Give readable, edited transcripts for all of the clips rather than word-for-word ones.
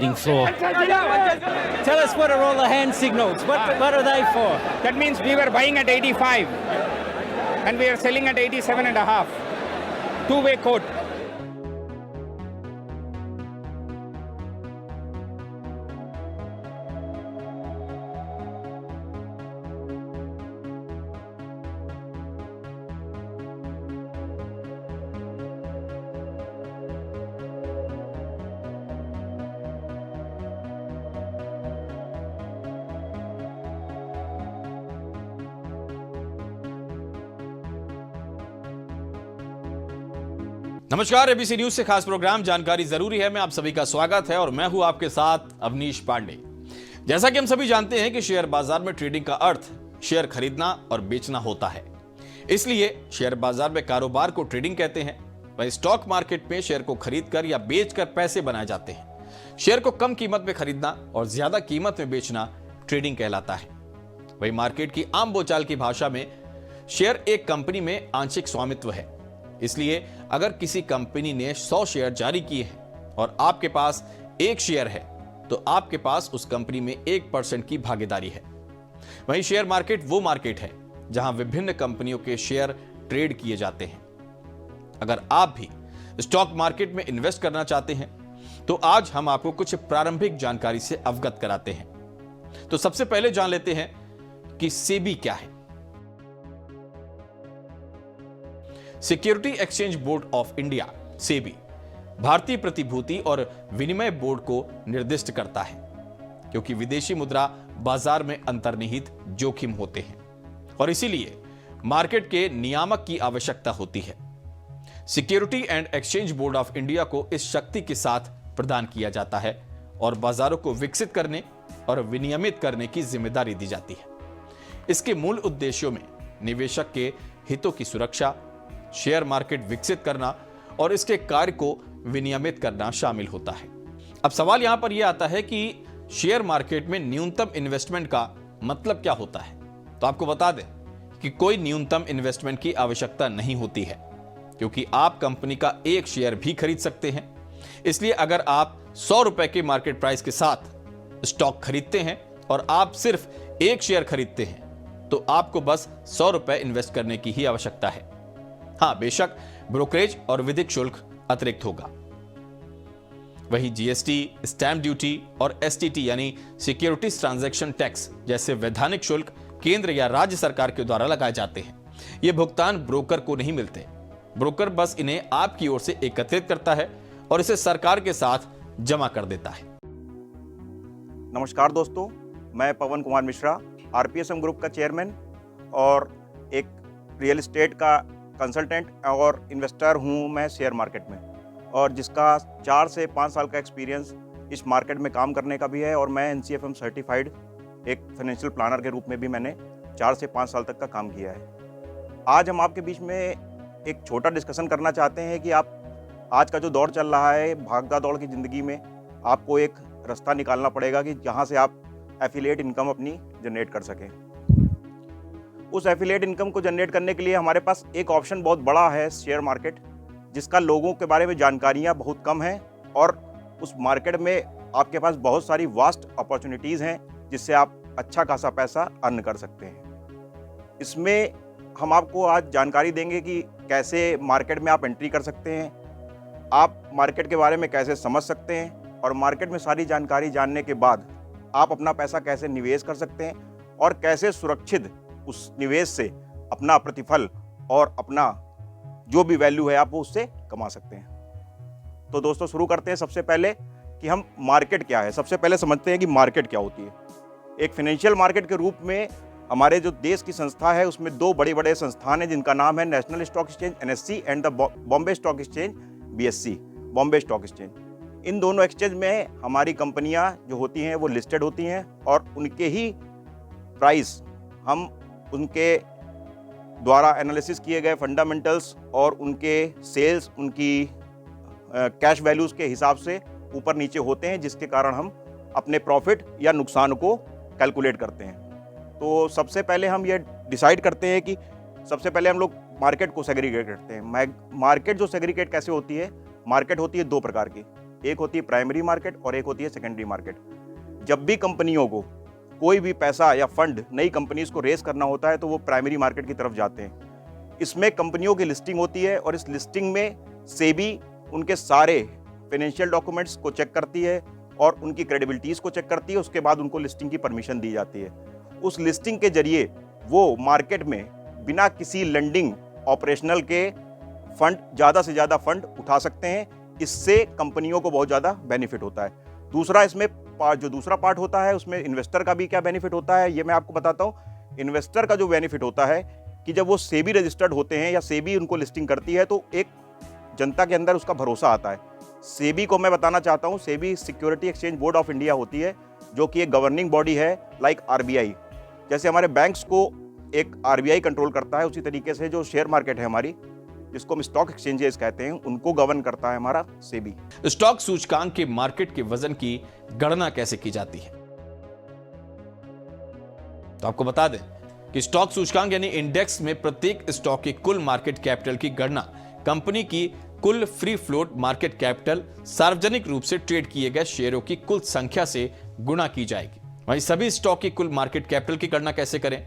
Floor. Tell us what are all the hand signals? What are they for? That means we were buying at 85 and we are selling at 87 and a half. Two-way quote. नमस्कार, ABC news से खास programme जानकारी जरूरी है में आप सभी का स्वागत है और मैं हूं आपके साथ अवनीश पांडे। जैसा कि हम सभी जानते हैं कि शेयर बाजार में ट्रेडिंग का अर्थ शेयर खरीदना और बेचना होता है। इसलिए शेयर बाजार में कारोबार को ट्रेडिंग कहते हैं। वहीं स्टॉक मार्केट में शेयर को खरीदकर या बेचकर पैसे बनाए जाते हैं। शेयर को कम कीमत में खरीदना और ज्यादा कीमत में बेचना ट्रेडिंग कहलाता है। वहीं मार्केट की आम बोलचाल की भाषा में शेयर एक कंपनी में आंशिक स्वामित्व है। इसलिए अगर किसी कंपनी ने 100 शेयर जारी किए हैं और आपके पास एक शेयर है तो आपके पास उस कंपनी में 1% की भागीदारी है। वहीं शेयर मार्केट वो मार्केट है जहां विभिन्न कंपनियों के शेयर ट्रेड किए जाते हैं। अगर आप भी स्टॉक मार्केट में इन्वेस्ट करना चाहते हैं तो आज हम आपको कुछ प्रारंभिक जानकारी से अवगत कराते हैं। तो सबसे पहले जान लेते हैं कि सेबी क्या है। Security exchange board of India SEBI भारतीय प्रतिभूति और विनिमय बोर्ड को निर्दिष्ट करता है, क्योंकि विदेशी मुद्रा बाजार में अंतर्निहित जोखिम होते हैं और इसीलिए मार्केट के नियामक की आवश्यकता होती है। Security and exchange board of India को इस शक्ति के साथ प्रदान किया जाता है और बाजारों को विकसित करने और विनियमित करने की जिम्मेदारी दी जाती है। इसके मूल उद्देश्यों में निवेशक के हितों की सुरक्षा, शेयर मार्केट विकसित करना और इसके कार्य को विनियमित करना शामिल होता है। अब सवाल यहां पर यह आता है कि शेयर मार्केट में न्यूनतम इन्वेस्टमेंट का मतलब क्या होता है। तो आपको बता दें कि कोई न्यूनतम इन्वेस्टमेंट की आवश्यकता नहीं होती है, क्योंकि आप कंपनी का एक शेयर भी खरीद सकते हैं। इसलिए अगर आप 100 रुपए के मार्केट प्राइस के साथ स्टॉक खरीदते हैं और आप सिर्फ एक शेयर खरीदते हैं तो आपको बस 100 रुपए इन्वेस्ट करने की ही आवश्यकता है। हां, बेशक ब्रोकरेज और विधिक शुल्क अतिरिक्त होगा। वहीं जीएसटी, स्टैंप ड्यूटी और एसटीटी यानी सिक्योरिटीज ट्रांजैक्शन टैक्स जैसे वैधानिक शुल्क केंद्र या राज्य सरकार के द्वारा लगाए जाते हैं। ये भुगतान ब्रोकर को नहीं मिलते। ब्रोकर बस इन्हें आपकी ओर से एकत्रित करता है और इसे सरकार के साथ जमा कर देता है। नमस्कार दोस्तों, मैं पवन कुमार मिश्रा, आरपीएसएम ग्रुप का चेयरमैन और एक रियल एस्टेट का कंसल्टेंट और इन्वेस्टर हूं मैं शेयर मार्केट में, और जिसका 4 से 5 साल का एक्सपीरियंस इस मार्केट में काम करने का भी है। और मैं एनसीएफएम सर्टिफाइड एक फाइनेंशियल प्लानर के रूप में भी मैंने 4 से 5 साल तक का काम किया है। आज हम आपके बीच में एक छोटा डिस्कशन करना चाहते हैं कि आप आज का जो दौर चल रहा है, भागदा दौड़ की ज़िंदगी में आपको एक रास्ता निकालना पड़ेगा कि जहाँ से आप एफिलिएट इनकम अपनी जनरेट कर सकें। उस एफिलिएट इनकम को जनरेट करने के लिए हमारे पास एक ऑप्शन बहुत बड़ा है, शेयर मार्केट, जिसका लोगों के बारे में जानकारियाँ बहुत कम हैं और उस मार्केट में आपके पास बहुत सारी वास्ट अपॉर्चुनिटीज़ हैं जिससे आप अच्छा खासा पैसा अर्न कर सकते हैं। इसमें हम आपको आज जानकारी देंगे कि कैसे मार्केट में आप एंट्री कर सकते हैं, आप मार्केट के बारे में कैसे समझ सकते हैं और मार्केट में सारी जानकारी जानने के बाद आप अपना पैसा कैसे निवेश कर सकते हैं और कैसे सुरक्षित उस निवेश से अपना प्रतिफल और अपना जो भी वैल्यू है आप वो उससे कमा सकते हैं। तो दोस्तों शुरू करते हैं। सबसे पहले कि हम मार्केट क्या है, सबसे पहले समझते हैं कि मार्केट क्या होती है। एक फाइनेंशियल मार्केट के रूप में हमारे जो देश की संस्था है उसमें 2 बड़े संस्थान हैं जिनका नाम है national stock exchange NSE and the Bombay stock exchange BSE, Bombay stock exchange. इन दोनों एक्सचेंज में हमारी कंपनियां जो होती हैं वो लिस्टेड होती हैं और उनके ही प्राइस हम उनके द्वारा एनालिसिस किए गए फंडामेंटल्स और उनके सेल्स, उनकी कैश वैल्यूज़ के हिसाब से ऊपर नीचे होते हैं, जिसके कारण हम अपने प्रॉफिट या नुकसान को कैलकुलेट करते हैं। तो सबसे पहले हम ये डिसाइड करते हैं कि सबसे पहले हम लोग मार्केट को सेग्रीगेट करते हैं। मार्केट जो सेग्रीगेट कैसे होती है, मार्केट होती है 2 प्रकार की। एक होती है प्राइमरी मार्केट और एक होती है सेकेंडरी मार्केट। जब भी कंपनियों को कोई भी पैसा या फंड नई कंपनीज को रेस करना होता है तो वो प्राइमरी मार्केट की तरफ जाते हैं। इसमें कंपनियों की लिस्टिंग होती है और इस लिस्टिंग में सेबी उनके सारे फाइनेंशियल डॉक्यूमेंट्स को चेक करती है और उनकी क्रेडिबिलिटीज को चेक करती है। उसके बाद उनको लिस्टिंग की परमिशन दी जाती है। उस लिस्टिंग के जरिए वो मार्केट में बिना किसी लेंडिंग ऑपरेशनल के फंड, ज़्यादा से ज़्यादा फंड उठा सकते हैं। इससे कंपनियों को बहुत ज़्यादा बेनिफिट होता है। दूसरा, इसमें जो दूसरा पार्ट होता है उसमें इन्वेस्टर का भी क्या बेनिफिट होता है ये मैं आपको बताता हूँ। इन्वेस्टर का जो बेनिफिट होता है कि जब वो सेबी रजिस्टर्ड होते हैं या सेबी उनको लिस्टिंग करती है तो एक जनता के अंदर उसका भरोसा आता है। सेबी को मैं बताना चाहता हूँ, SEBI security exchange board of India होती है जो कि एक गवर्निंग बॉडी है लाइक आरबीआई। जैसे हमारे बैंक्स को एक आरबीआई कंट्रोल करता है, उसी तरीके से जो शेयर मार्केट है हमारी, जिसको हम स्टॉक एक्सचेंजेस कहते हैं, उनको गवर्न करता है हमारा सेबी। स्टॉक सूचकांक के मार्केट के वजन की गणना कैसे की जाती है? तो आपको बता दें कि स्टॉक सूचकांक यानी इंडेक्स में प्रत्येक स्टॉक की कुल मार्केट कैपिटल की गणना कंपनी की कुल फ्री फ्लोट मार्केट कैपिटल सार्वजनिक रूप से ट्रेड किए गए शेयरों की कुल संख्या से गुणा की जाएगी। वहीं सभी स्टॉक की कुल मार्केट कैपिटल की गणना कैसे करें?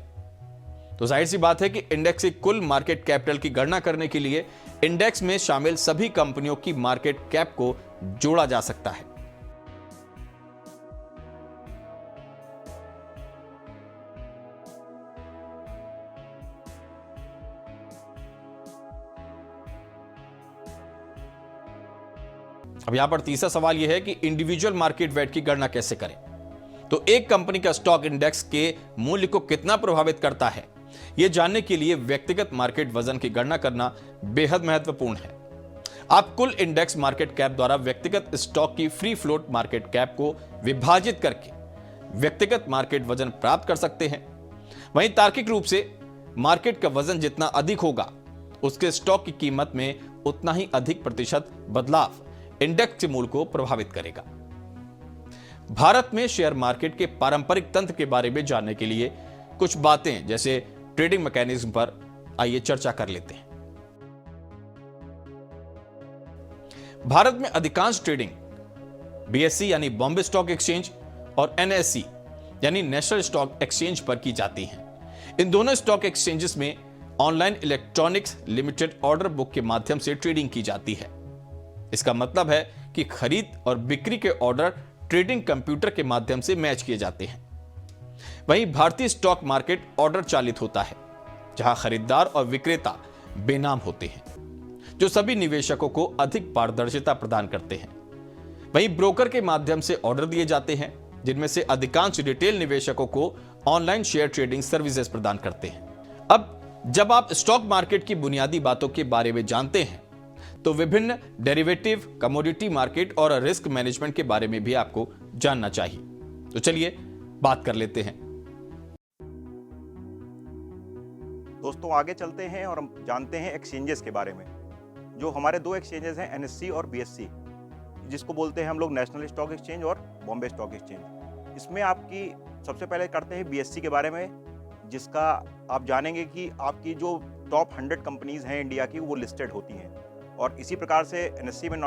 तो जाहिर सी बात है कि इंडेक्स की कुल मार्केट कैपिटल की गणना करने के लिए इंडेक्स में शामिल सभी कंपनियों की मार्केट कैप को जोड़ा जा सकता है। अब यहां पर तीसरा सवाल यह है कि इंडिविजुअल मार्केट वैट की गणना कैसे करें। तो एक कंपनी का स्टॉक इंडेक्स के मूल्य को कितना प्रभावित करता है, यह जानने के लिए व्यक्तिगत मार्केट वजन की गणना करना बेहद महत्वपूर्ण है। आप कुल इंडेक्स मार्केट कैप द्वारा व्यक्तिगत स्टॉक की फ्री फ्लोट मार्केट कैप को विभाजित करके व्यक्तिगत मार्केट वजन प्राप्त कर सकते हैं। वहीं तार्किक रूप से मार्केट का वजन जितना अधिक होगा, उसके स्टॉक की कीमत में उतना ही अधिक प्रतिशत बदलाव इंडेक्स के मूल्य को प्रभावित करेगा। भारत में शेयर मार्केट के पारंपरिक तंत्र के बारे में जानने के लिए कुछ बातें जैसे ट्रेडिंग मैकेनिज्म पर आइए चर्चा कर लेते हैं। भारत में अधिकांश ट्रेडिंग बीएससी यानी बॉम्बे स्टॉक एक्सचेंज और एनएससी यानी नेशनल स्टॉक एक्सचेंज पर की जाती है। इन दोनों स्टॉक एक्सचेंजेस में online electronics limited order book के माध्यम से ट्रेडिंग की जाती है। इसका मतलब है कि खरीद और बिक्री के ऑर्डर ट्रेडिंग कंप्यूटर के माध्यम से मैच किए जाते हैं। वहीं भारतीय स्टॉक मार्केट ऑर्डर चालित होता है, जहां खरीदार और विक्रेता बेनाम होते हैं, जो सभी निवेशकों को अधिक पारदर्शिता प्रदान करते हैं। वहीं ब्रोकर के माध्यम से ऑर्डर दिए जाते हैं, जिनमें से अधिकांश रिटेल निवेशकों को ऑनलाइन शेयर ट्रेडिंग सर्विसेज प्रदान करते हैं। अब जब आप स्टॉक मार्केट की बुनियादी बातों के बारे में जानते हैं, तो विभिन्न डेरिवेटिव, कमोडिटी मार्केट और रिस्क मैनेजमेंट के बारे में भी आपको जानना चाहिए। तो चलिए बात कर लेते हैं। दोस्तों आगे चलते हैं और हम जानते हैं एक्सचेंजेस के बारे में। जो हमारे दो एक्सचेंजेस हैं, एनएससी और बीएससी, जिसको बोलते हैं हम लोग नेशनल स्टॉक एक्सचेंज और बॉम्बे स्टॉक एक्सचेंज। इसमें आपकी सबसे पहले करते हैं बीएससी के बारे में, जिसका आप जानेंगे कि आपकी जो टॉप 100 कंपनीज हैं इंडिया की, वो लिस्टेड होती हैं। और इसी प्रकार से एनएससी में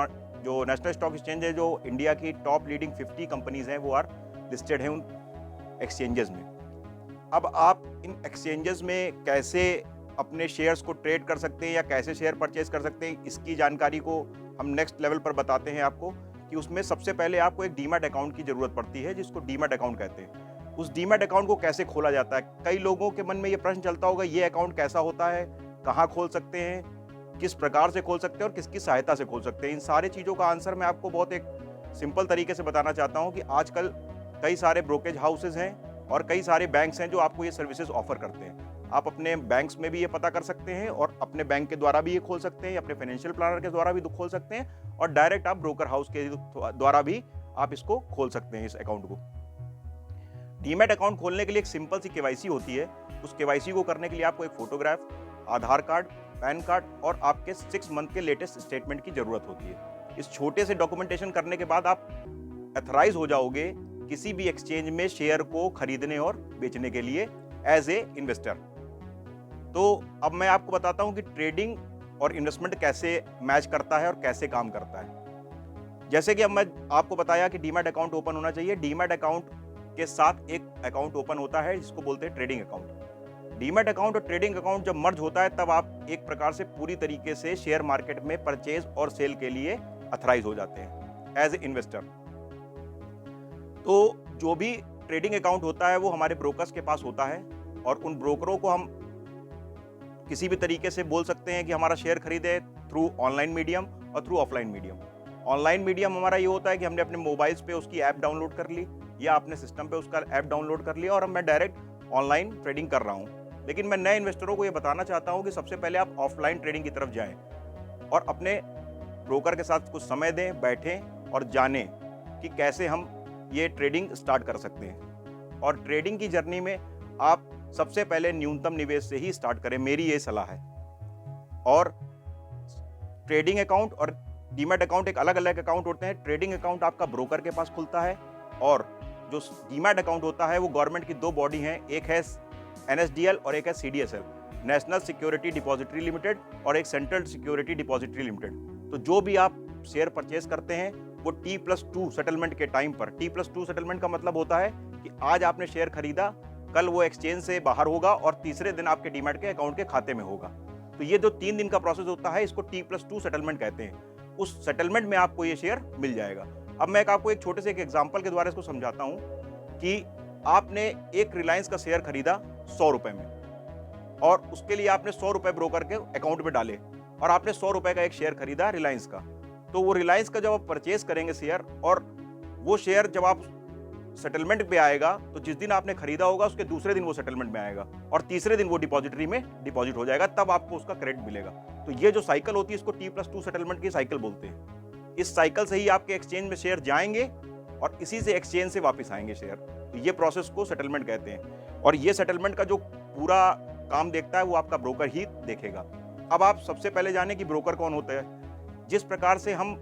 जो नेशनल स्टॉक एक्सचेंज है, जो इंडिया की टॉप लीडिंग 50 कंपनीज हैं, वो आर लिस्टेड हैं उन एक्सचेंजेस में। अब आप इन एक्सचेंजेस में कैसे अपने शेयर्स को ट्रेड कर सकते हैं या कैसे शेयर परचेज कर सकते हैं, इसकी जानकारी को हम नेक्स्ट लेवल पर बताते हैं आपको। कि उसमें सबसे पहले आपको एक डीमैट अकाउंट की ज़रूरत पड़ती है, जिसको डीमैट अकाउंट कहते हैं। उस डीमैट अकाउंट को कैसे खोला जाता है, कई लोगों के मन में ये प्रश्न चलता होगा, ये अकाउंट कैसा होता है, कहाँ खोल सकते हैं, किस प्रकार से खोल सकते हैं और किसकी सहायता से खोल सकते हैं। इन सारी चीज़ों का आंसर मैं आपको बहुत एक सिंपल तरीके से बताना चाहता हूँ कि आजकल कई सारे ब्रोकेज हाउसेज हैं और कई सारे बैंक्स हैं जो आपको ये सर्विसेज ऑफर करते हैं। आप अपने बैंक्स में भी ये पता कर सकते हैं और अपने बैंक के द्वारा भी ये खोल सकते हैं, या अपने फाइनेंशियल प्लानर के द्वारा भी खोल सकते हैं, और डायरेक्ट आप ब्रोकर हाउस के द्वारा भी आप इसको खोल सकते हैं इस अकाउंट को। डीमैट अकाउंट खोलने के लिए एक सिंपल सी केवाईसी होती है। उस केवाईसी को करने के लिए आपको एक फोटोग्राफ, आधार कार्ड, पैन कार्ड और आपके 6 मंथ के लेटेस्ट स्टेटमेंट की जरूरत होती है। इस छोटे से डॉक्यूमेंटेशन करने के बाद आप ऑथराइज हो जाओगे किसी भी एक्सचेंज में शेयर को खरीदने और बेचने के लिए एज ए इन्वेस्टर। तो अब मैं आपको बताता हूं कि ट्रेडिंग और इन्वेस्टमेंट कैसे मैच करता है और कैसे काम करता है। जैसे कि अब मैं आपको बताया कि डीमैट अकाउंट ओपन होना चाहिए। डीमैट अकाउंट के साथ एक अकाउंट ओपन होता है जिसको बोलते हैं ट्रेडिंग अकाउंट। डीमैट अकाउंट और ट्रेडिंग अकाउंट जब मर्ज होता है तब आप एक प्रकार से पूरी तरीके से शेयर मार्केट में परचेज और सेल के लिए अथराइज हो जाते हैं एज ए इन्वेस्टर। तो जो भी ट्रेडिंग अकाउंट होता है वो हमारे ब्रोकर्स के पास होता है और उन ब्रोकरों को हम किसी भी तरीके से बोल सकते हैं कि हमारा शेयर खरीदे थ्रू ऑनलाइन मीडियम और through offline medium. Online medium हमारा ये होता है कि हमने अपने मोबाइल्स पे उसकी ऐप डाउनलोड कर ली या अपने सिस्टम पे उसका ऐप डाउनलोड कर लिया और अब मैं डायरेक्ट ऑनलाइन ट्रेडिंग कर रहा हूँ। लेकिन मैं नए इन्वेस्टरों को ये बताना चाहता हूँ कि सबसे पहले आप ऑफलाइन ट्रेडिंग की तरफ जाएं और अपने ब्रोकर के साथ कुछ समय दें, बैठें और जानें कि कैसे हम ये ट्रेडिंग स्टार्ट कर सकते हैं। और ट्रेडिंग की जर्नी में आप सबसे पहले न्यूनतम निवेश से ही स्टार्ट करें, मेरी ये सलाह है। और ट्रेडिंग अकाउंट और डीमैट अकाउंट एक अलग अलग अकाउंट होते हैं। ट्रेडिंग अकाउंट आपका ब्रोकर के पास खुलता है और जो डीमैट अकाउंट होता है वो गवर्नमेंट की दो बॉडी हैं, एक है NSDL और एक है CDSL, national security depository limited, और एक सेंट्रल सिक्योरिटी डिपॉजिटरी लिमिटेड। तो जो भी आप शेयर परचेज करते हैं वो T+2 सेटलमेंट के टाइम पर, T+2 सेटलमेंट का मतलब होता है कि आज आपने शेयर खरीदा, कल वो एक्सचेंज से बाहर होगा और तीसरे दिन आपके डीमैट के अकाउंट के खाते में होगा। तो ये जो 3 दिन का प्रोसेस होता है इसको T+2 सेटलमेंट कहते हैं। उस सेटलमेंट में आपको ये शेयर मिल जाएगा। अब मैं आपको एक छोटे से एक एग्जांपल के द्वारा इसको समझाता हूं कि आपने एक रिलायंस का शेयर खरीदा 100 रुपए में और उसके लिए आपने 100 रुपए ब्रोकर के अकाउंट में डाले और आपने 100 रुपए का एक शेयर खरीदा रिलायंस का। तो वो रिलायंस का जब आप परचेज करेंगे शेयर, और वो शेयर जब आप सेटलमेंट पे आएगा तो जिस दिन आपने खरीदा होगा उसके दूसरे दिन वो सेटलमेंट में आएगा और तीसरे दिन वो डिपॉजिटरी में डिपॉजिट हो जाएगा, तब आपको उसका क्रेडिट मिलेगा। तो ये जो साइकिल होती है इसको T+2 सेटलमेंट की साइकिल बोलते हैं। इस साइकिल से ही आपके एक्सचेंज में शेयर जाएंगे और इसी से एक्सचेंज से वापस आएंगे शेयर। तो ये प्रोसेस को सेटलमेंट कहते हैं और ये सेटलमेंट का जो पूरा काम देखता है वो आपका ब्रोकर ही देखेगा। अब आप सबसे पहले जाने कि ब्रोकर कौन होता है। जिस प्रकार से हम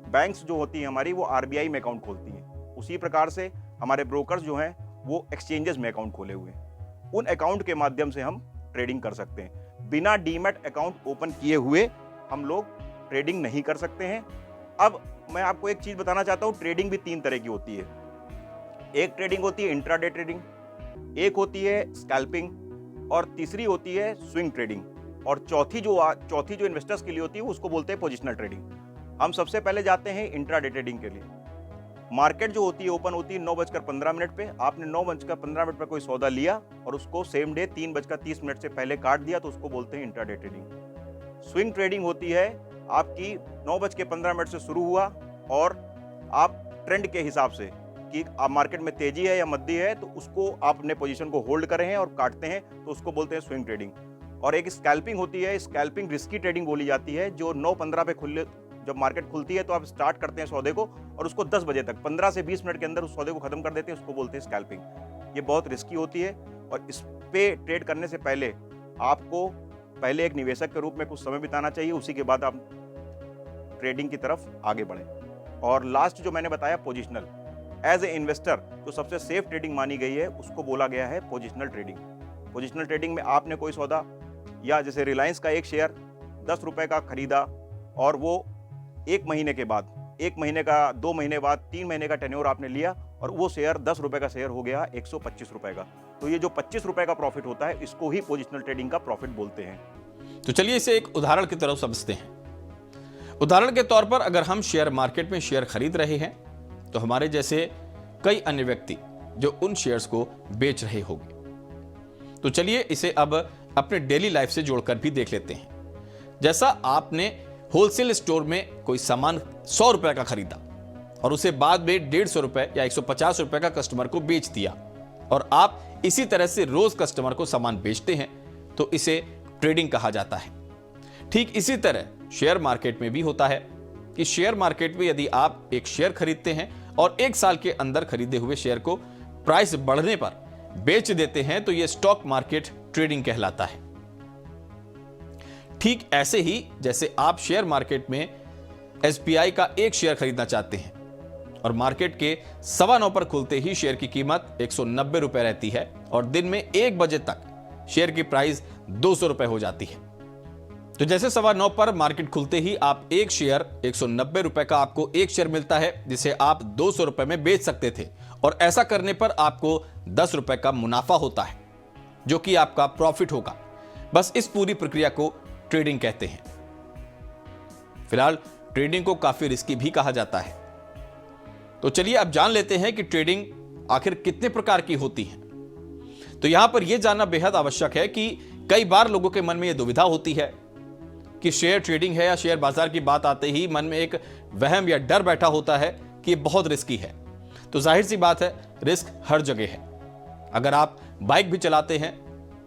बैंक्स जो होती हैं हमारी वो RBI में अकाउंट खोलती हैं, उसी प्रकार से हमारे ब्रोकर्स जो हैं वो एक्सचेंजेस में अकाउंट खोले हुए हैं। उन अकाउंट के माध्यम से हम ट्रेडिंग कर सकते हैं। बिना डीमैट अकाउंट ओपन किए हुए हम लोग ट्रेडिंग नहीं कर सकते हैं। अब मैं आपको एक चीज बताना चाहता हूं, ट्रेडिंग भी 3 तरह की होती है। एक ट्रेडिंग होती है इंट्राडे ट्रेडिंग, एक होती है स्कैल्पिंग और तीसरी होती है स्विंग ट्रेडिंग और चौथी जो इन्वेस्टर्स के लिए होती है उसको बोलते हैं पोजिशनल ट्रेडिंग। हम सबसे पहले जाते हैं इंट्राडे ट्रेडिंग के लिए। मार्केट जो होती है ओपन होती है 9:15 पे। आपने 9:15 पे कोई सौदा लिया और उसको सेम डे 3:30 से पहले काट दिया तो उसको बोलते हैं इंट्राडे ट्रेडिंग। स्विंग ट्रेडिंग होती है आपकी 9:15 से शुरू हुआ और आप ट्रेंड के हिसाब से कि आप मार्केट में तेजी है या मंदी है तो उसको आप अपने पोजीशन को होल्ड कर रहे हैं और काटते हैं तो उसको बोलते हैं स्विंग ट्रेडिंग। और एक स्कैल्पिंग होती है, स्कैल्पिंग रिस्की ट्रेडिंग बोली जाती है, जो 9:15 पे जब मार्केट खुलती है तो आप स्टार्ट करते हैं सौदे को और उसको 10 बजे तक 15 से 20 मिनट के अंदर उस सौदे को खत्म कर देते हैं, उसको बोलते हैं स्कैल्पिंग। ये बहुत रिस्की होती है और इस पे ट्रेड करने से पहले आपको पहले एक निवेशक के रूप में कुछ समय बिताना चाहिए, उसी के बाद आप ट्रेडिंग की तरफ आगे बढ़ें। और लास्ट जो मैंने बताया पोजिशनल, एज ए इन्वेस्टर जो सबसे सेफ ट्रेडिंग मानी गई है उसको बोला गया है पोजिशनल ट्रेडिंग। पोजिशनल ट्रेडिंग में आपने कोई सौदा या जैसे रिलायंस का एक शेयर 10 रुपए का खरीदा और वो 1 महीने के बाद, 1 महीने का, 2 महीने बाद, 3 महीने का टेन्योर आपने लिया और वो शेयर 10 रुपए का शेयर हो गया 125 रुपए का। तो ये जो 25 रुपए का प्रॉफिट होता है इसको ही पोजिशनल ट्रेडिंग का प्रॉफिट बोलते हैं। तो चलिए इसे एक उदाहरण की तरफ समझते हैं। उदाहरण के तौर पर अगर हम शेयर मार्केट में शेयर खरीद रहे हैं तो हमारे जैसे कई अन्य व्यक्ति जो उन शेयर्स को बेच रहे होंगे। तो चलिए इसे अब अपने डेली लाइफ से जोड़कर भी देख लेते हैं। जैसा आपने होलसेल स्टोर में कोई सामान 100 रुपए का खरीदा और उसे बाद में 150 रुपए या 150 रुपए का कस्टमर को बेच दिया और आप इसी तरह से रोज कस्टमर को सामान बेचते हैं तो इसे ट्रेडिंग कहा जाता है। ठीक इसी तरह शेयर मार्केट में भी होता है कि शेयर मार्केट में यदि आप एक शेयर खरीदते हैं और 1 साल के अंदर खरीदे हुए शेयर को प्राइस बढ़ने पर बेच देते हैं तो यह स्टॉक मार्केट ट्रेडिंग कहलाता है। ठीक ऐसे ही जैसे आप शेयर मार्केट में SBI का एक शेयर खरीदना चाहते हैं और मार्केट के 9:15 पर खुलते ही शेयर की कीमत 190 रुपए रहती है और दिन में 1 बजे तक शेयर की प्राइस 200 रुपए हो जाती है। तो जैसे 9:15 पर मार्केट खुलते ही आप एक शेयर 190 रुपए का आपको एक शेयर मिलता है, जिसे आप 200 रुपए में बेच सकते थे, और ऐसा करने पर आपको 10 रुपए का मुनाफा होता है, जो कि आपका प्रॉफिट होगा। बस इस पूरी प्रक्रिया को ट्रेडिंग कहते हैं। फिलहाल ट्रेडिंग को काफी रिस्की भी कहा जाता है। तो चलिए अब जान लेते हैं कि ट्रेडिंग आखिर कितने प्रकार की होती है। तो यहां पर यह जानना बेहद आवश्यक है कि कई बार लोगों के मन में यह दुविधा होती है कि शेयर ट्रेडिंग है या शेयर बाजार की बात आते ही मन में एक वहम या डर बैठा होता है कि ये बहुत रिस्की है। तो जाहिर सी बात है, रिस्क हर जगह है। अगर आप बाइक भी चलाते हैं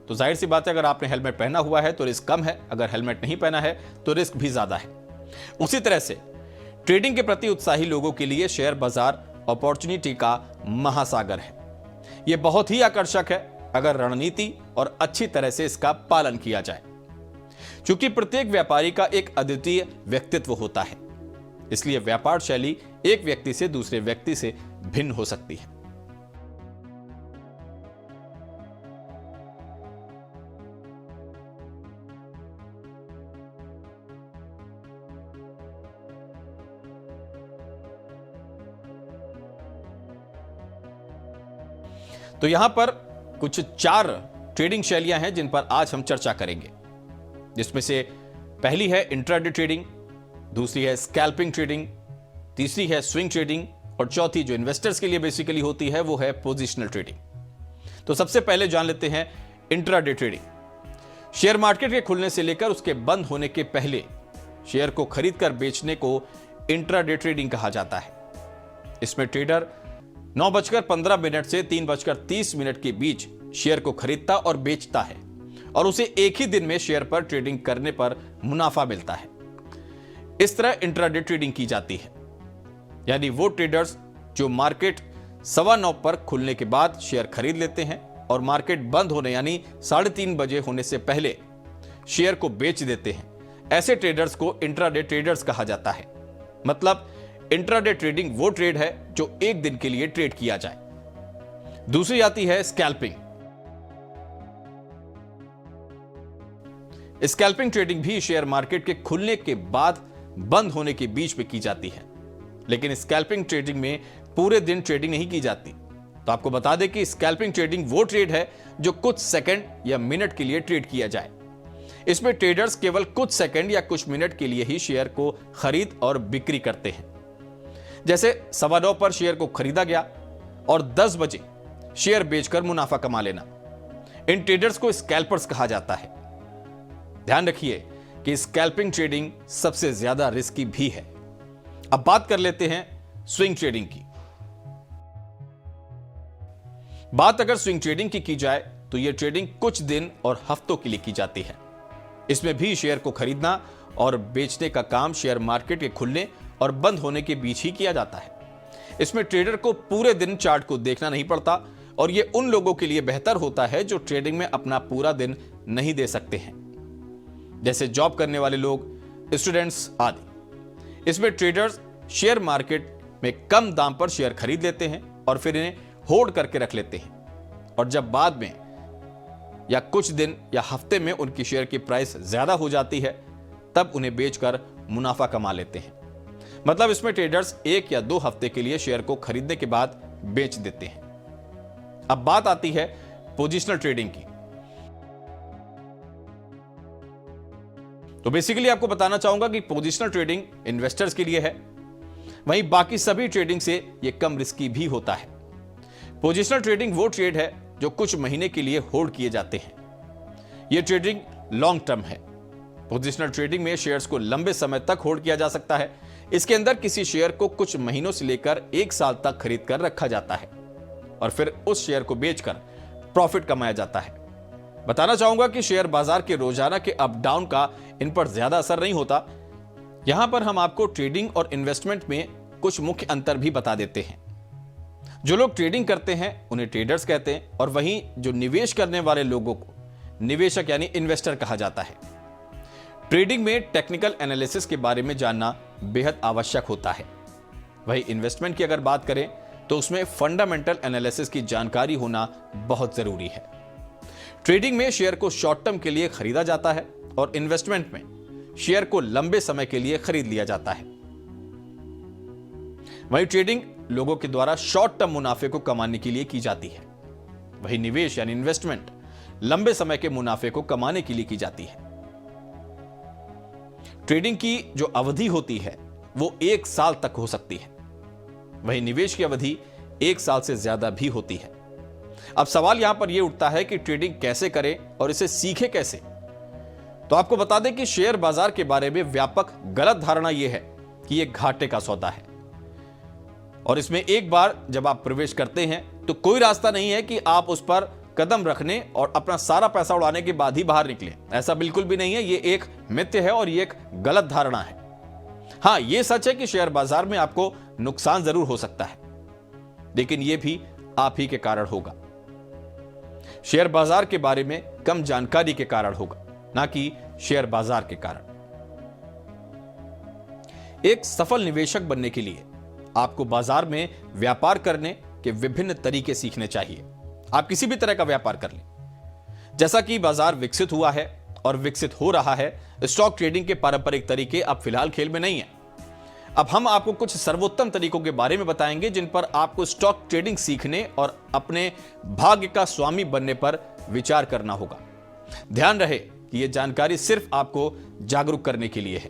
तो जाहिर सी बात है, अगर आपने हेलमेट पहना हुआ है तो रिस्क कम है, अगर हेलमेट नहीं पहना है तो रिस्क भी ज्यादा है। उसी तरह से ट्रेडिंग के प्रति उत्साही लोगों के लिए शेयर बाजार अपॉर्चुनिटी का महासागर है। यह बहुत ही आकर्षक है अगर रणनीति और अच्छी तरह से इसका पालन किया जाए। क्योंकि प्रत्येक व्यापारी का एक अद्वितीय व्यक्तित्व होता है, इसलिए व्यापार शैली एक व्यक्ति से दूसरे व्यक्ति से भिन्न हो सकती है। तो यहां पर कुछ 4 ट्रेडिंग शैलियां हैं जिन पर आज हम चर्चा करेंगे, जिसमें से पहली है इंट्राडे ट्रेडिंग, दूसरी है स्कैल्पिंग ट्रेडिंग, तीसरी है स्विंग ट्रेडिंग, और चौथी जो इन्वेस्टर्स के लिए बेसिकली होती है वो है पोजिशनल ट्रेडिंग। तो सबसे पहले जान लेते हैं इंट्राडे ट्रेडिंग। शेयर मार्केट के खुलने से लेकर उसके बंद होने के पहले शेयर को खरीदकर बेचने को इंट्राडे ट्रेडिंग कहा जाता है। इसमें ट्रेडर 9:15 से 3:30 के बीच शेयर को खरीदता और बेचता है, और उसे एक ही दिन में शेयर पर ट्रेडिंग करने पर मुनाफा मिलता है। इस तरह इंट्राडे ट्रेडिंग की जाती है, यानी वो ट्रेडर्स जो मार्केट 9:15 पर खुलने के बाद शेयर खरीद लेते हैं और मार्केट बंद होने यानी 3:30 बजे होने से पहले शेयर को बेच देते हैं, ऐसे ट्रेडर्स को इंट्राडे ट्रेडर्स कहा जाता है। मतलब इंट्राडे ट्रेडिंग वो ट्रेड है जो एक दिन के लिए ट्रेड किया जाए। दूसरी आती है स्कैल्पिंग। स्कैल्पिंग ट्रेडिंग भी शेयर मार्केट के खुलने के बाद बंद होने के बीच में की जाती है, लेकिन स्कैल्पिंग ट्रेडिंग में पूरे दिन ट्रेडिंग नहीं की जाती। तो आपको बता दें कि स्कैल्पिंग ट्रेडिंग वो ट्रेड है जो कुछ सेकंड या मिनट के लिए ट्रेड किया जाए। इसमें ट्रेडर्स केवल कुछ सेकंड या कुछ मिनट के लिए ही शेयर को खरीद और बिक्री करते हैं। जैसे 9:15 पर शेयर को खरीदा गया और 10 बजे शेयर बेचकर मुनाफा कमा लेना। इन ट्रेडर्स को स्कैल्पर्स कहा जाता है। ध्यान रखिए कि स्कैल्पिंग ट्रेडिंग सबसे ज्यादा रिस्की भी है। अब बात कर लेते हैं स्विंग ट्रेडिंग की। बात अगर स्विंग ट्रेडिंग की जाए तो यह ट्रेडिंग कुछ दिन और हफ्तों के लिए की जाती है। इसमें भी शेयर को खरीदना और बेचने का काम शेयर मार्केट के खुलने और बंद होने के बीच ही किया जाता है। इसमें ट्रेडर को पूरे दिन चार्ट को देखना नहीं पड़ता, और यह उन लोगों के लिए बेहतर होता है जो ट्रेडिंग में अपना पूरा दिन नहीं दे सकते हैं, जैसे जॉब करने वाले लोग, स्टूडेंट्स आदि। इसमें ट्रेडर्स शेयर मार्केट में कम दाम पर शेयर खरीद लेते हैं और फिर इन्हें होल्ड करके रख लेते हैं, और जब बाद में या कुछ दिन या हफ्ते में उनकी शेयर की प्राइस ज्यादा हो जाती है तब उन्हें बेचकर मुनाफा कमा लेते हैं। मतलब इसमें ट्रेडर्स 1 या 2 हफ्ते के लिए शेयर को खरीदने के बाद बेच देते हैं। अब बात आती है पोजिशनल ट्रेडिंग की। तो बेसिकली आपको बताना चाहूंगा कि पोजिशनल ट्रेडिंग इन्वेस्टर्स के लिए है, वहीं बाकी सभी ट्रेडिंग से यह कम रिस्की भी होता है। पोजिशनल ट्रेडिंग वो ट्रेड है जो कुछ महीने के लिए होल्ड किए जाते हैं। यह ट्रेडिंग लॉन्ग टर्म है। पोजिशनल ट्रेडिंग में शेयर्स को लंबे समय तक होल्ड किया जा सकता है। इसके अंदर किसी शेयर को कुछ महीनों से लेकर 1 साल तक खरीद कर रखा जाता है और फिर उस शेयर को बेचकर प्रॉफिट कमाया जाता है। बताना चाहूंगा कि शेयर बाजार के रोजाना के अप डाउन का इन पर ज्यादा असर नहीं होता। यहां पर हम आपको ट्रेडिंग और इन्वेस्टमेंट में कुछ मुख्य अंतर भी बता देते हैं। जो लोग ट्रेडिंग करते हैं उन्हें ट्रेडर्स कहते हैं, और वहीं जो निवेश करने वाले लोगों को निवेशक यानी इन्वेस्टर कहा जाता है। ट्रेडिंग में टेक्निकल एनालिसिस के बारे में जानना बेहद आवश्यक होता है। वहीं इन्वेस्टमेंट की अगर बात करें तो उसमें फंडामेंटल एनालिसिस की जानकारी होना बहुत जरूरी है। ट्रेडिंग में शेयर को शॉर्ट टर्म के लिए खरीदा जाता है और इन्वेस्टमेंट में शेयर को लंबे समय के लिए खरीद लिया जाता है। वहीं ट्रेडिंग लोगों के द्वारा शॉर्ट टर्म मुनाफे को कमाने के लिए की जाती है। वहीं निवेश यानी इन्वेस्टमेंट लंबे समय के मुनाफे को कमाने के लिए की जाती है। ट्रेडिंग की जो अवधि होती है वो 1 साल तक हो सकती है। वहीं निवेश की अवधि 1 साल से ज्यादा भी होती है। अब सवाल यहां पर यह उठता है कि ट्रेडिंग कैसे करें और इसे सीखे कैसे। तो आपको बता दें कि शेयर बाजार के बारे में व्यापक गलत धारणा यह है कि यह घाटे का सौदा है और इसमें एक बार जब आप प्रवेश करते हैं तो कोई रास्ता नहीं है कि आप उस पर कदम रखने और अपना सारा पैसा उड़ाने के बाद ही बाहर निकले। ऐसा बिल्कुल भी नहीं है। यह एक मिथ्य है और यह एक गलत धारणा है। हां, यह सच है कि शेयर बाजार में आपको नुकसान जरूर हो सकता है, लेकिन यह भी आप ही के कारण होगा। शेयर बाजार के बारे में कम जानकारी के कारण होगा, ना कि शेयर बाजार के कारण। एक सफल निवेशक बनने के लिए आपको बाजार में व्यापार करने के विभिन्न तरीके सीखने चाहिए। आप किसी भी तरह का व्यापार कर लें। जैसा कि बाजार विकसित हुआ है और विकसित हो रहा है, स्टॉक ट्रेडिंग के पारंपरिक तरीके अब फिलहाल खेल में नहीं है। अब हम आपको कुछ सर्वोत्तम तरीकों के बारे में बताएंगे जिन पर आपको स्टॉक ट्रेडिंग सीखने और अपने भाग्य का स्वामी बनने पर विचार करना होगा। ध्यान रहे कि यह जानकारी सिर्फ आपको जागरूक करने के लिए है।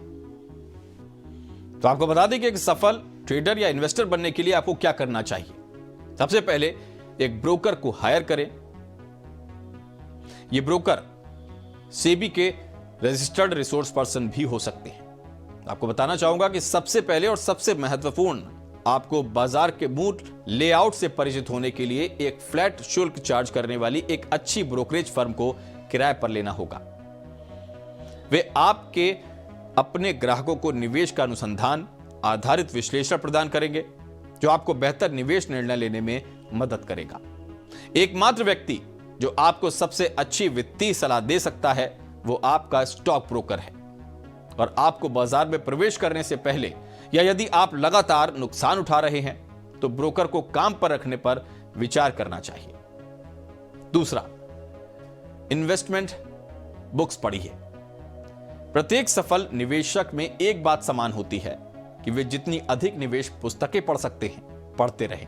तो आपको बता दें कि एक सफल ट्रेडर या इन्वेस्टर बनने के लिए आपको क्या करना चाहिए। सबसे पहले एक ब्रोकर को हायर करें। यह ब्रोकर सेबी के रजिस्टर्ड रिसोर्स पर्सन भी हो सकते हैं। आपको बताना चाहूंगा कि सबसे पहले और सबसे महत्वपूर्ण, आपको बाजार के मूल लेआउट से परिचित होने के लिए एक फ्लैट शुल्क चार्ज करने वाली एक अच्छी ब्रोकरेज फर्म को किराए पर लेना होगा। वे आपके अपने ग्राहकों को निवेश का अनुसंधान आधारित विश्लेषण प्रदान करेंगे जो आपको बेहतर निवेश निर्णय लेने में मदद करेगा। एकमात्र व्यक्ति जो आपको सबसे अच्छी वित्तीय सलाह दे सकता है वो आपका स्टॉक ब्रोकर है। और आपको बाजार में प्रवेश करने से पहले या यदि आप लगातार नुकसान उठा रहे हैं तो ब्रोकर को काम पर रखने पर विचार करना चाहिए। दूसरा, इन्वेस्टमेंट बुक्स पढ़िए। प्रत्येक सफल निवेशक में एक बात समान होती है कि वे जितनी अधिक निवेश पुस्तकें पढ़ सकते हैं, पढ़ते रहें।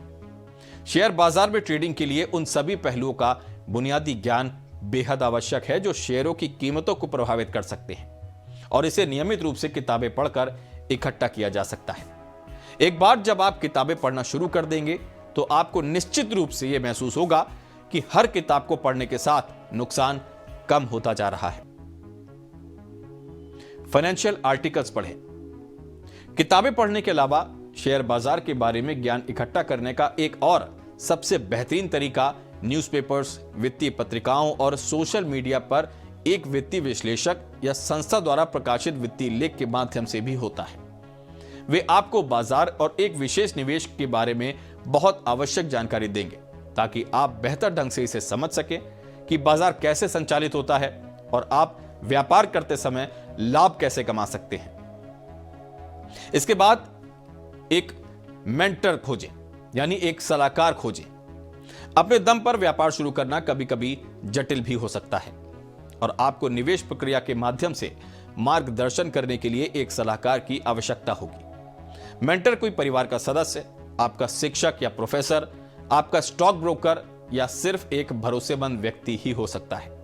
शेयर बाजार में ट्रेडिंग के लिए उन सभी पहलुओं का बुनियादी ज्ञान बेहद आवश्यक है जो शेयरों की कीमतों को प्रभावित कर सकते हैं, और इसे नियमित रूप से किताबें पढ़कर इकट्ठा किया जा सकता है। एक बार जब आप किताबें पढ़ना शुरू कर देंगे तो आपको निश्चित रूप से यह महसूस होगा कि हर किताब को पढ़ने के साथ नुकसान कम होता जा रहा है। फाइनेंशियल आर्टिकल्स पढ़ें। किताबें पढ़ने के अलावा शेयर बाजार के बारे में ज्ञान इकट्ठा करने का एक और सबसे बेहतरीन तरीका न्यूज़पेपर्स, वित्तीय पत्रिकाओं और सोशल मीडिया पर एक वित्तीय विश्लेषक या संस्था द्वारा प्रकाशित वित्तीय लेख के माध्यम से भी होता है। वे आपको बाजार और एक विशेष निवेश के बारे में बहुत आवश्यक जानकारी देंगे ताकि आप बेहतर ढंग से इसे समझ सकें कि बाजार कैसे संचालित होता है और आप व्यापार करते समय लाभ कैसे कमा सकते हैं। इसके बाद एक मेंटर खोजें, यानी एक सलाहकार खोजें। अपने दम पर व्यापार शुरू करना कभी कभी जटिल भी हो सकता है और आपको निवेश प्रक्रिया के माध्यम से मार्गदर्शन करने के लिए एक सलाहकार की आवश्यकता होगी। मेंटर कोई परिवार का सदस्य, आपका शिक्षक या प्रोफेसर, आपका स्टॉक ब्रोकर या सिर्फ एक भरोसेमंद व्यक्ति ही हो सकता है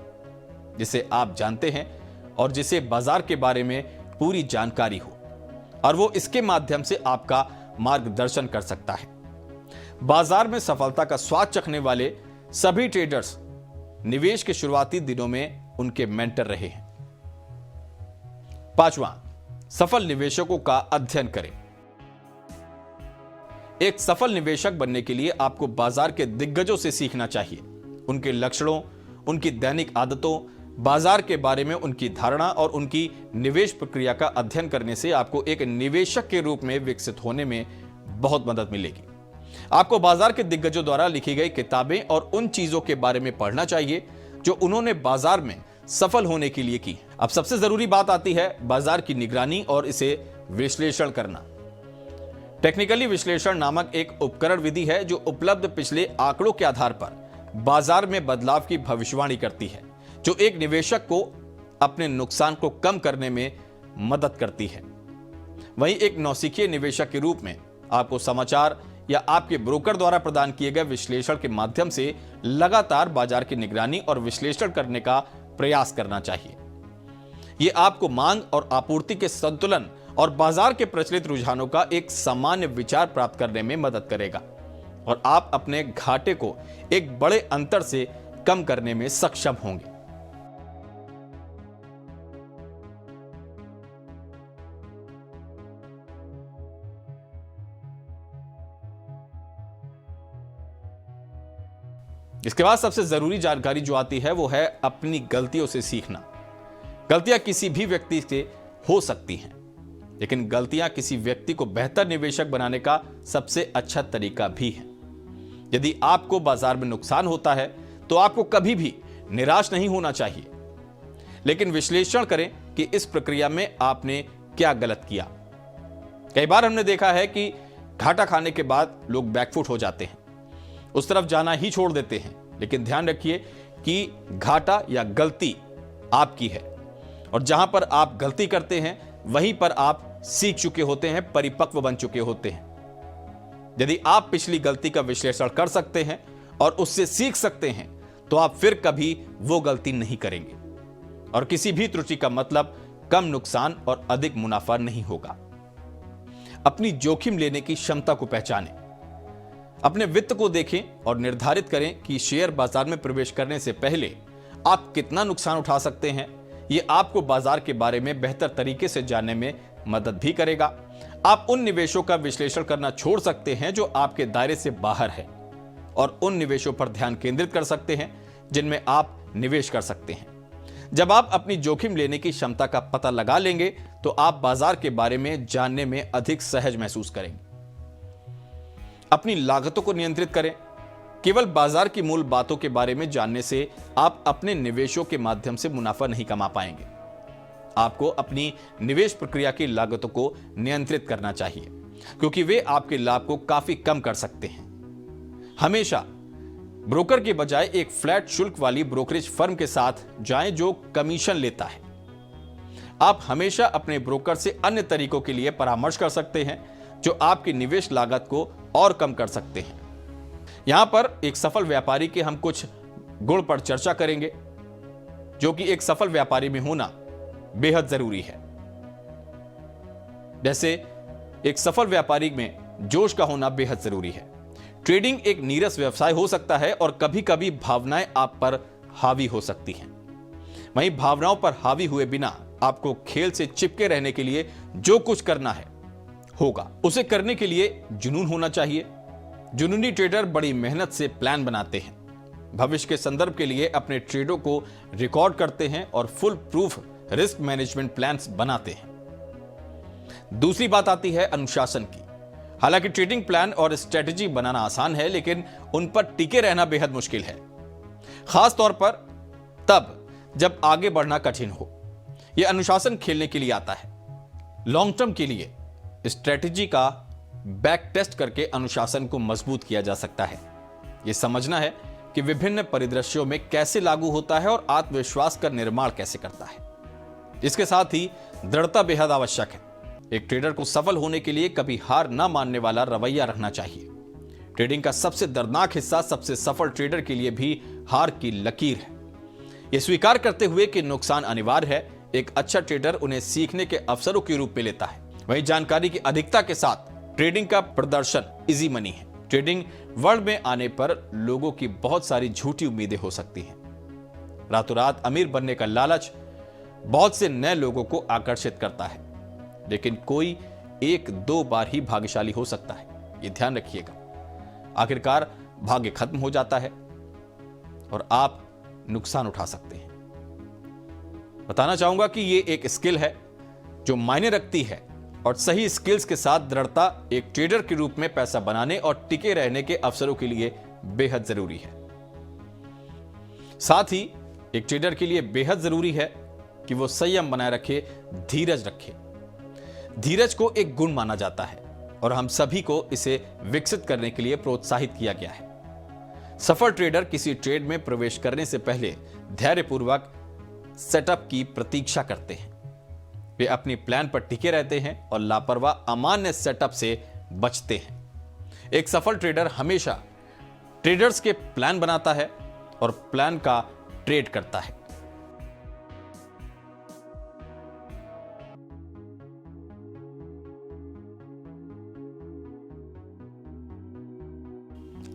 जिसे आप जानते हैं और जिसे बाजार के बारे में पूरी जानकारी हो और वो इसके माध्यम से आपका मार्गदर्शन कर सकता है। बाजार में सफलता का स्वाद चखने वाले सभी ट्रेडर्स निवेश के शुरुआती दिनों में उनके मेंटर रहे हैं। पांचवा, सफल निवेशकों का अध्ययन करें। एक सफल निवेशक बनने के लिए आपको बाजार के दिग्गजों से सीखना चाहिए। उनके लक्षणों, उनकी दैनिक आदतों, बाजार के बारे में उनकी धारणा और उनकी निवेश प्रक्रिया का अध्ययन करने से आपको एक निवेशक के रूप में विकसित होने में बहुत मदद मिलेगी। आपको बाजार के दिग्गजों द्वारा लिखी गई किताबें और उन चीजों के बारे में पढ़ना चाहिए जो उन्होंने बाजार में सफल होने के लिए की। अब सबसे जरूरी बात आती है बाजार की निगरानी और इसे विश्लेषण करना। टेक्निकली विश्लेषण नामक एक उपकरण विधि है जो उपलब्ध पिछले आंकड़ों के आधार पर बाजार में बदलाव की भविष्यवाणी करती है, जो एक निवेशक को अपने नुकसान को कम करने में मदद करती है। वहीं एक नौसिखिए निवेशक के रूप में आपको समाचार या आपके ब्रोकर द्वारा प्रदान किए गए विश्लेषण के माध्यम से लगातार बाजार की निगरानी और विश्लेषण करने का प्रयास करना चाहिए। यह आपको मांग और आपूर्ति के संतुलन और बाजार के प्रचलित रुझानों का एक सामान्य विचार प्राप्त करने में मदद करेगा और आप अपने घाटे को एक बड़े अंतर से कम करने में सक्षम होंगे। इसके बाद सबसे जरूरी जानकारी जो आती है वो है अपनी गलतियों से सीखना। गलतियां किसी भी व्यक्ति से हो सकती हैं, लेकिन गलतियां किसी व्यक्ति को बेहतर निवेशक बनाने का सबसे अच्छा तरीका भी है। यदि आपको बाजार में नुकसान होता है तो आपको कभी भी निराश नहीं होना चाहिए, लेकिन विश्लेषण करें कि इस प्रक्रिया में आपने क्या गलत किया। कई बार हमने देखा है कि घाटा खाने के बाद लोग बैकफुट हो जाते हैं, उस तरफ जाना ही छोड़ देते हैं। लेकिन ध्यान रखिए कि घाटा या गलती आपकी है और जहां पर आप गलती करते हैं वहीं पर आप सीख चुके होते हैं, परिपक्व बन चुके होते हैं। यदि आप पिछली गलती का विश्लेषण कर सकते हैं और उससे सीख सकते हैं तो आप फिर कभी वो गलती नहीं करेंगे और किसी भी त्रुटि का मतलब कम नुकसान और अधिक मुनाफा नहीं होगा। अपनी जोखिम लेने की क्षमता को पहचानें, अपने वित्त को देखें और निर्धारित करें कि शेयर बाजार में प्रवेश करने से पहले आप कितना नुकसान उठा सकते हैं। यह आपको बाजार के बारे में बेहतर तरीके से जानने में मदद भी करेगा। आप उन निवेशों का विश्लेषण करना छोड़ सकते हैं जो आपके दायरे से बाहर है और उन निवेशों पर ध्यान केंद्रित कर सकते हैं जिनमें आप निवेश कर सकते हैं। जब आप अपनी जोखिम लेने की क्षमता का पता लगा लेंगे तो आप बाजार के बारे में जानने में अधिक सहज महसूस करेंगे। अपनी लागतों को नियंत्रित करें। केवल बाजार की मूल बातों के बारे में जानने से आप अपने निवेशों के माध्यम से मुनाफा नहीं कमा पाएंगे। आपको अपनी निवेश प्रक्रिया की लागतों को नियंत्रित करना चाहिए क्योंकि वे आपके लाभ को काफी कम कर सकते हैं। हमेशा ब्रोकर के बजाय एक फ्लैट शुल्क वाली ब्रोकरेज फर्म के साथ जाएं जो कमीशन लेता है। आप हमेशा अपने ब्रोकर से अन्य तरीकों के लिए परामर्श कर सकते हैं जो आपकी निवेश लागत को और कम कर सकते हैं। यहां पर एक सफल व्यापारी के हम कुछ गुण पर चर्चा करेंगे जो कि एक सफल व्यापारी में होना बेहद जरूरी है। जैसे एक सफल व्यापारी में जोश का होना बेहद जरूरी है। ट्रेडिंग एक नीरस व्यवसाय हो सकता है और कभी कभी भावनाएं आप पर हावी हो सकती हैं। वहीं भावनाओं पर हावी हुए बिना आपको खेल से चिपके रहने के लिए जो कुछ करना है होगा, उसे करने के लिए जुनून होना चाहिए। जुनूनी ट्रेडर बड़ी मेहनत से प्लान बनाते हैं, भविष्य के संदर्भ के लिए अपने ट्रेडों को रिकॉर्ड करते हैं और full proof risk management plans बनाते हैं। दूसरी बात आती है अनुशासन की। हालांकि ट्रेडिंग प्लान और स्ट्रेटजी बनाना आसान है, लेकिन उन पर टिके रहना बेहद मुश्किल है, खास तौर पर तब जब आगे बढ़ना कठिन हो। यह अनुशासन खेलने के लिए आता है। लॉन्ग टर्म के लिए स्ट्रेटजी का बैक टेस्ट करके अनुशासन को मजबूत किया जा सकता है। यह समझना है कि विभिन्न परिदृश्यों में कैसे लागू होता है और आत्मविश्वास का निर्माण कैसे करता है। इसके साथ ही दृढ़ता बेहद आवश्यक है। एक ट्रेडर को सफल होने के लिए कभी हार ना मानने वाला रवैया रखना चाहिए। ट्रेडिंग का सबसे दर्दनाक हिस्सा सबसे सफल ट्रेडर के लिए भी हार की लकीर है। यह स्वीकार करते हुए कि नुकसान अनिवार्य है, एक अच्छा ट्रेडर उन्हें सीखने के अवसरों के रूप में लेता है। वहीं जानकारी की अधिकता के साथ ट्रेडिंग का प्रदर्शन इजी मनी है। ट्रेडिंग वर्ल्ड में आने पर लोगों की बहुत सारी झूठी उम्मीदें हो सकती हैं। रातों रात अमीर बनने का लालच बहुत से नए लोगों को आकर्षित करता है, लेकिन कोई एक दो बार ही भाग्यशाली हो सकता है, यह ध्यान रखिएगा। आखिरकार भाग्य खत्म हो जाता है और आप नुकसान उठा सकते हैं। बताना चाहूंगा कि यह एक स्किल है जो मायने रखती है और सही स्किल्स के साथ दृढ़ता एक ट्रेडर के रूप में पैसा बनाने और टिके रहने के अवसरों के लिए बेहद जरूरी है। साथ ही एक ट्रेडर के लिए बेहद जरूरी है कि वो संयम बनाए रखे, धीरज रखे। धीरज को एक गुण माना जाता है और हम सभी को इसे विकसित करने के लिए प्रोत्साहित किया गया है। सफल ट्रेडर किसी ट्रेड में प्रवेश करने से पहले धैर्यपूर्वक सेटअप की प्रतीक्षा करते हैं। वे अपनी प्लान पर टिके रहते हैं और लापरवाह अमान्य सेटअप से बचते हैं। एक सफल ट्रेडर हमेशा ट्रेडर्स के प्लान बनाता है और प्लान का ट्रेड करता है।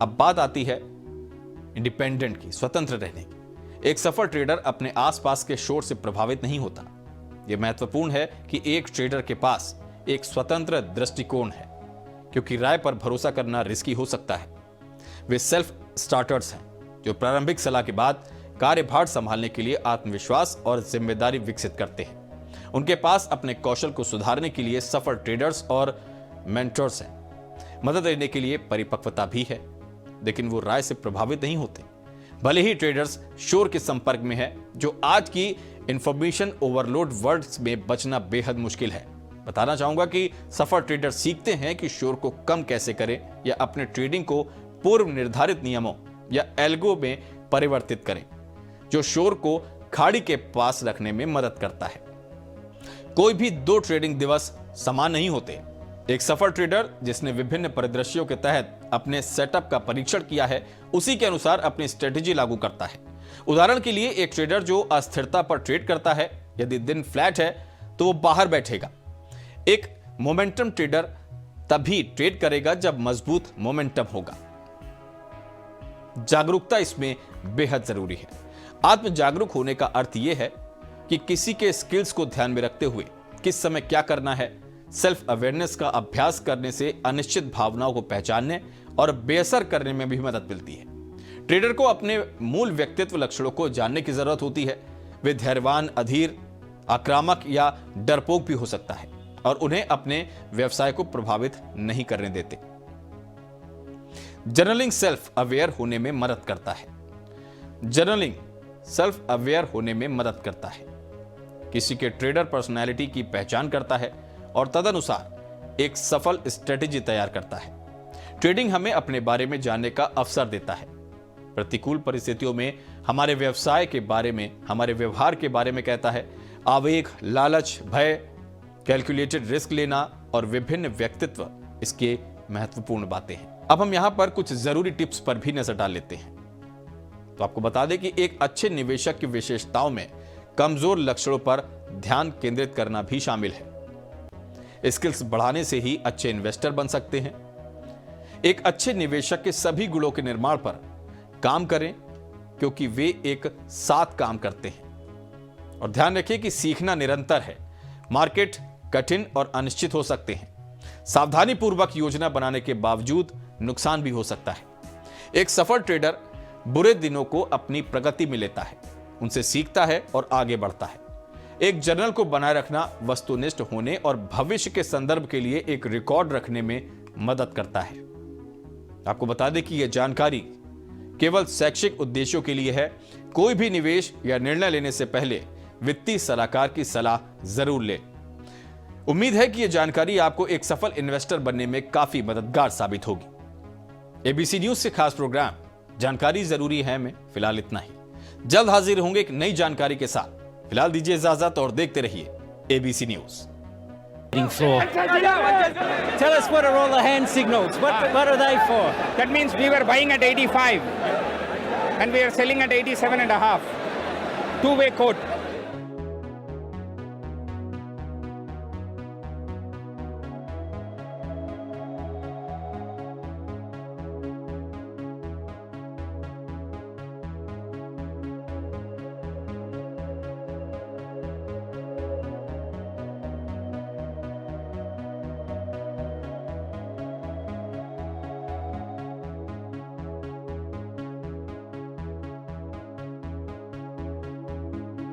अब बात आती है इंडिपेंडेंट की, स्वतंत्र रहने की। एक सफल ट्रेडर अपने आसपास के शोर से प्रभावित नहीं होता। यह महत्वपूर्ण है कि एक ट्रेडर के पास एक स्वतंत्र दृष्टिकोण है, क्योंकि राय पर भरोसा करना रिस्की हो सकता है। वे सेल्फ स्टार्टर्स हैं जो प्रारंभिक सलाह के बाद कार्यभार संभालने के लिए आत्मविश्वास और जिम्मेदारी विकसित करते हैं। उनके पास अपने कौशल को सुधारने के लिए सफल ट्रेडर्स और मेंटर्स हैं। मदद लेने के लिए परिपक्वता भी है, लेकिन वो राय से प्रभावित नहीं होते। भले ही ट्रेडर्स शोर के संपर्क में है, जो आज की इंफॉर्मेशन ओवरलोड वर्ल्ड में बचना बेहद मुश्किल है। बताना चाहूंगा कि सफल ट्रेडर सीखते हैं कि शोर को कम कैसे करें या अपने ट्रेडिंग को पूर्व निर्धारित नियमों या एल्गो में परिवर्तित करें, जो शोर को खाड़ी के पास रखने में मदद करता है। कोई भी 2 ट्रेडिंग दिवस समान नहीं होते। एक सफल ट्रेडर जिसने विभिन्न परिदृश्यों के तहत अपने सेटअप का परीक्षण किया है, उसी के अनुसार अपनी स्ट्रेटेजी लागू करता है। उदाहरण के लिए एक ट्रेडर जो अस्थिरता पर ट्रेड करता है, यदि दिन फ्लैट है तो वो बाहर बैठेगा। एक मोमेंटम ट्रेडर तभी ट्रेड करेगा जब मजबूत मोमेंटम होगा। जागरूकता इसमें बेहद जरूरी है। आत्म जागरूक होने का अर्थ यह है कि किसी के स्किल्स को ध्यान में रखते हुए किस समय क्या करना है। सेल्फ अवेयरनेस का अभ्यास करने से अनिश्चित भावनाओं को पहचानने और बेअसर करने में भी मदद मिलती है। ट्रेडर को अपने मूल व्यक्तित्व लक्षणों को जानने की जरूरत होती है। वे धैर्यवान, अधीर, आक्रामक या डरपोक भी हो सकता है और उन्हें अपने व्यवसाय को प्रभावित नहीं करने देते। जर्नलिंग सेल्फ अवेयर होने में मदद करता है। जर्नलिंग सेल्फ अवेयर होने में मदद करता है। किसी के ट्रेडर पर्सनैलिटी की पहचान करता है और तदनुसार एक सफल स्ट्रेटेजी तैयार करता है। ट्रेडिंग हमें अपने बारे में जानने का अवसर देता है। प्रतिकूल परिस्थितियों में हमारे व्यवसाय के बारे में, हमारे व्यवहार के बारे में कहता है। आवेग, लालच, भय, कैलकुलेटेड रिस्क लेना और विभिन्न व्यक्तित्व इसके महत्वपूर्ण बातें हैं। अब हम यहां पर कुछ जरूरी टिप्स पर भी नजर डाल लेते हैं। तो आपको बता दें कि एक अच्छे निवेशक की विशेषताओं में कमजोर लक्षणों पर ध्यान केंद्रित करना भी शामिल है। स्किल्स बढ़ाने से ही अच्छे इन्वेस्टर बन सकते हैं। एक अच्छे निवेशक के सभी गुणों के निर्माण पर काम करें, क्योंकि वे एक साथ काम करते हैं। और ध्यान रखें कि सीखना निरंतर है। मार्केट कठिन और अनिश्चित हो सकते हैं। सावधानी पूर्वक योजना बनाने के बावजूद नुकसान भी हो सकता है। एक सफल ट्रेडर बुरे दिनों को अपनी प्रगति में लेता है, उनसे सीखता है और आगे बढ़ता है। एक जर्नल को बनाए रखना वस्तुनिष्ठ होने और भविष्य के संदर्भ के लिए एक रिकॉर्ड रखने में मदद करता है। आपको बता दें कि यह जानकारी केवल शैक्षिक उद्देश्यों के लिए है। कोई भी निवेश या निर्णय लेने से पहले वित्तीय सलाहकार की सलाह जरूर लें। उम्मीद है कि यह जानकारी आपको एक सफल इन्वेस्टर बनने में काफी मददगार साबित होगी। एबीसी न्यूज से खास प्रोग्राम जानकारी जरूरी है में फिलहाल इतना ही। जल्द हाजिर होंगे एक नई जानकारी के साथ। फिलहाल दीजिए इजाजत और देखते रहिए ABC news. Floor. Tell us what are all the hand signals? What are they for? That means we were buying at 85 and we are selling at 87.5. Two-way quote.